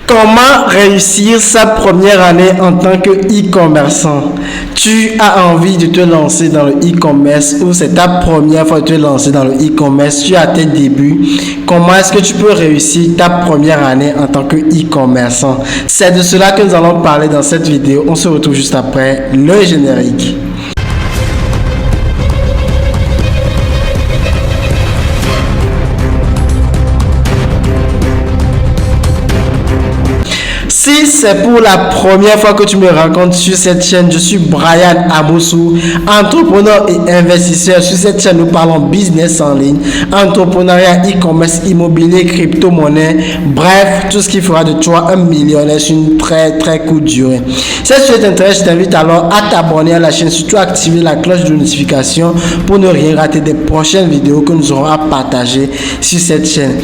Comment réussir sa première année en tant que e-commerçant? Tu as envie de te lancer dans le e-commerce ou c'est ta première fois de te lancer dans le e-commerce, tu as tes débuts. Comment est-ce que tu peux réussir ta première année en tant que e-commerçant? C'est de cela que nous allons parler dans cette vidéo. On se retrouve juste après le générique. Si c'est pour la première fois que tu me rencontres sur cette chaîne, je suis Brian Amoussou, entrepreneur et investisseur. Sur cette chaîne, nous parlons business en ligne, entrepreneuriat, e-commerce, immobilier, crypto-monnaie, bref, tout ce qui fera de toi un millionnaire sur une très courte durée. Si tu t'intéresse, je t'invite alors à t'abonner à la chaîne, surtout à activer la cloche de notification pour ne rien rater des prochaines vidéos que nous aurons à partager sur cette chaîne.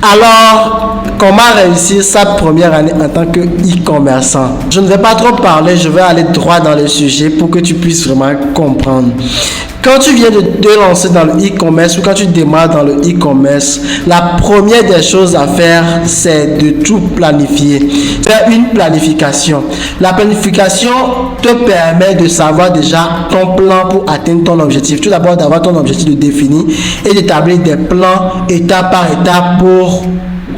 Alors, comment réussir sa première année en tant que e-commerçant? Je ne vais pas trop parler, je vais aller droit dans le sujet pour que tu puisses vraiment comprendre. Quand tu viens de te lancer dans le e-commerce ou quand tu démarres dans le e-commerce, la première des choses à faire, c'est de tout planifier. Faire une planification. La planification te permet de savoir déjà ton plan pour atteindre ton objectif. Tout d'abord, d'avoir ton objectif de définir et d'établir des plans étape par étape pour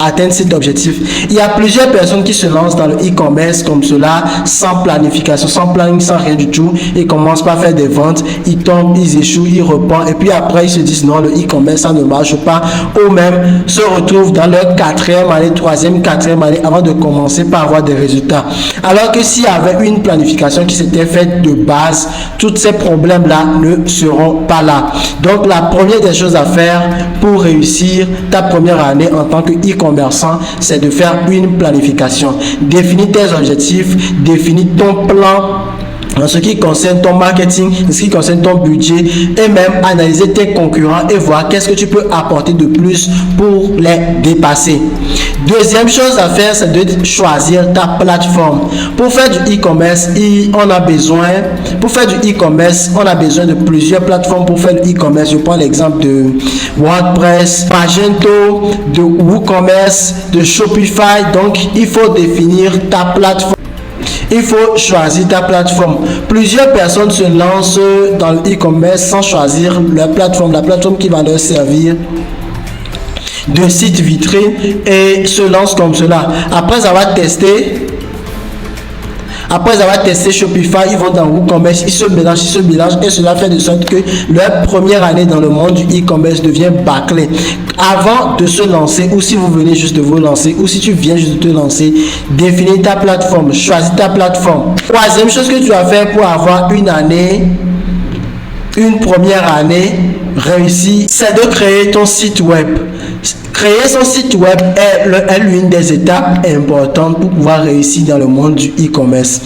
atteindre cet objectif. Il y a plusieurs personnes qui se lancent dans le e-commerce comme cela, sans planification, sans planning, sans rien du tout. Ils commencent par faire des ventes, ils tombent, ils échouent, ils repartent et puis après ils se disent non, le e-commerce ça ne marche pas, ou même se retrouvent dans leur quatrième année, quatrième année avant de commencer par avoir des résultats. Alors que s'il y avait une planification qui s'était faite de base, tous ces problèmes là ne seront pas là. Donc la première des choses à faire pour réussir ta première année en tant que e-commerçant, c'est de faire une planification. Définis tes objectifs, définis ton plan en ce qui concerne ton marketing, en ce qui concerne ton budget et même analyser tes concurrents et voir qu'est-ce que tu peux apporter de plus pour les dépasser. Deuxième chose à faire, c'est de choisir ta plateforme. Pour faire du e-commerce, on a besoin de plusieurs plateformes pour faire du e-commerce. Je prends l'exemple de WordPress, Magento, de WooCommerce, de Shopify. Donc, il faut définir ta plateforme. Il faut choisir ta plateforme. Plusieurs personnes se lancent dans le e-commerce sans choisir leur plateforme, la plateforme qui va leur servir de site vitrine et se lancent comme cela. Après avoir testé Shopify, ils vont dans WooCommerce, ils se mélangent et cela fait de sorte que leur première année dans le monde du e-commerce devient bâclée. Avant de se lancer, ou si vous venez juste de vous lancer, ou si tu viens juste de te lancer, définis ta plateforme, choisis ta plateforme. Troisième chose que tu vas faire pour avoir une première année réussie, c'est de créer ton site web. Créer son site web est l'une des étapes importantes pour pouvoir réussir dans le monde du e-commerce.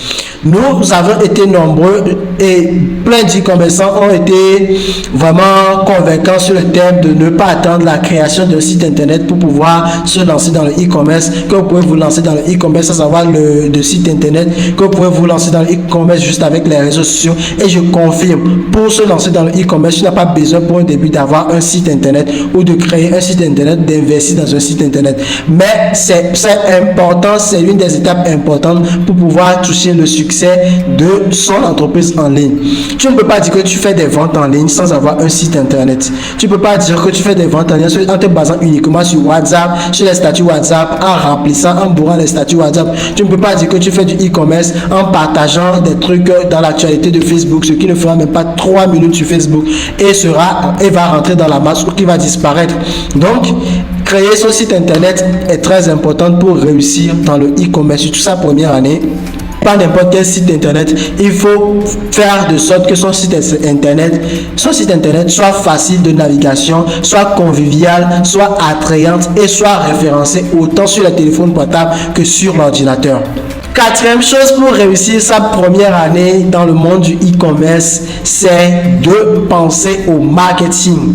Nous avons été nombreux et plein d'e-commerçants ont été vraiment convaincants sur le thème de ne pas attendre la création d'un site internet pour pouvoir se lancer dans le e-commerce, que vous pouvez vous lancer dans le e-commerce sans avoir de site internet, que vous pouvez vous lancer dans le e-commerce juste avec les réseaux sociaux. Et je confirme, pour se lancer dans le e-commerce, tu n'as pas besoin pour un début d'avoir un site internet ou de créer un site internet, d'investir dans un site internet. Mais c'est important, c'est l'une des étapes importantes pour pouvoir toucher le succès de son entreprise en ligne. Tu ne peux pas dire que tu fais des ventes en ligne sans avoir un site internet. Tu ne peux pas dire que tu fais des ventes en ligne en te basant uniquement sur WhatsApp, sur les statuts WhatsApp, en bourrant les statuts WhatsApp. Tu ne peux pas dire que tu fais du e-commerce en partageant des trucs dans l'actualité de Facebook, ce qui ne fera même pas 3 minutes sur Facebook et va rentrer dans la masse ou qui va disparaître. Donc, créer son site internet est très important pour réussir dans le e-commerce, surtout sa première année. Pas n'importe quel site internet, il faut faire de sorte que son site internet soit facile de navigation, soit convivial, soit attrayante et soit référencé autant sur le téléphone portable que sur l'ordinateur. Quatrième chose pour réussir sa première année dans le monde du e-commerce, c'est de penser au marketing.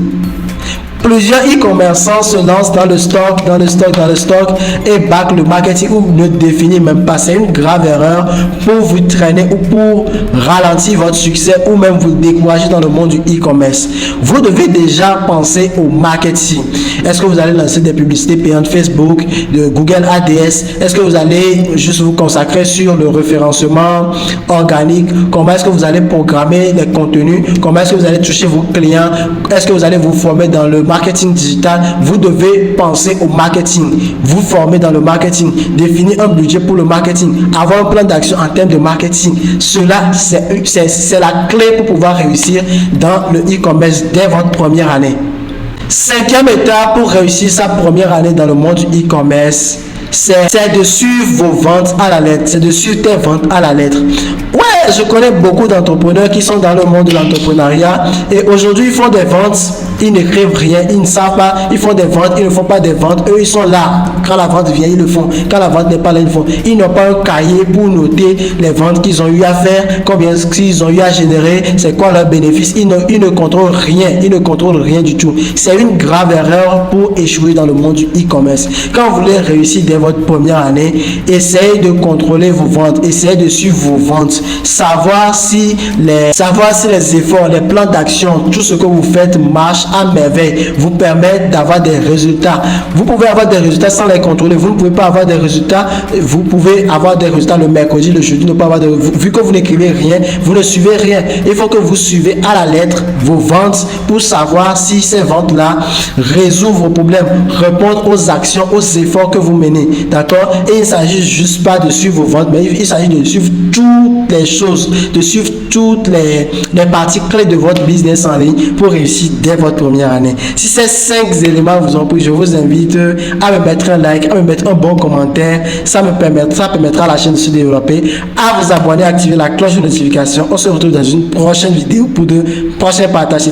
Plusieurs e-commerçants se lancent dans le stock et bâclent le marketing ou ne définissent même pas. C'est une grave erreur pour vous traîner ou pour ralentir votre succès ou même vous décourager dans le monde du e-commerce. Vous devez déjà penser au marketing. Est-ce que vous allez lancer des publicités payantes Facebook, de Google ADS? Est-ce que vous allez juste vous consacrer sur le référencement organique? Comment est-ce que vous allez programmer les contenus? Comment est-ce que vous allez toucher vos clients? Est-ce que vous allez vous former dans le marketing digital? Vous devez penser au marketing, vous former dans le marketing, définir un budget pour le marketing, avoir un plan d'action en termes de marketing. Cela, c'est la clé pour pouvoir réussir dans le e-commerce dès votre première année. Cinquième étape pour réussir sa première année dans le monde du e-commerce, c'est de suivre vos ventes à la lettre. C'est de suivre tes ventes à la lettre. Ouais, je connais beaucoup d'entrepreneurs qui sont dans le monde de l'entrepreneuriat et aujourd'hui ils font des ventes, ils n'écrivent rien, ils ne savent pas, ils font des ventes, ils ne font pas des ventes. Eux, ils sont là. Quand la vente vient, ils le font. Quand la vente n'est pas là, ils le font. Ils n'ont pas un cahier pour noter les ventes qu'ils ont eu à faire, combien ils ont eu à générer, c'est quoi leur bénéfice. Ils ne contrôlent rien. Ils ne contrôlent rien du tout. C'est une grave erreur pour échouer dans le monde du e-commerce. Quand vous voulez réussir dès votre première année, essayez de contrôler vos ventes. Essayez de suivre vos ventes. Savoir si les efforts, les plans d'action, tout ce que vous faites marche à merveille, vous permettent d'avoir des résultats. Vous pouvez avoir des résultats sans les contrôler. Vous ne pouvez pas avoir des résultats. Vous pouvez avoir des résultats le mercredi, le jeudi, ne pas avoir vu que vous n'écrivez rien, vous ne suivez rien. Il faut que vous suivez à la lettre vos ventes pour savoir si ces ventes-là résolvent vos problèmes, répondent aux actions, aux efforts que vous menez. D'accord? Et il ne s'agit juste pas de suivre vos ventes, mais il s'agit de suivre toutes les choses, de suivre toutes les parties clés de votre business en ligne pour réussir dès votre première année. Si ces 5 éléments vous ont plu, je vous invite à me mettre un like, à me mettre un bon commentaire. Ça permettra à la chaîne de se développer, à vous abonner, à activer la cloche de notification. On se retrouve dans une prochaine vidéo pour de prochains partages.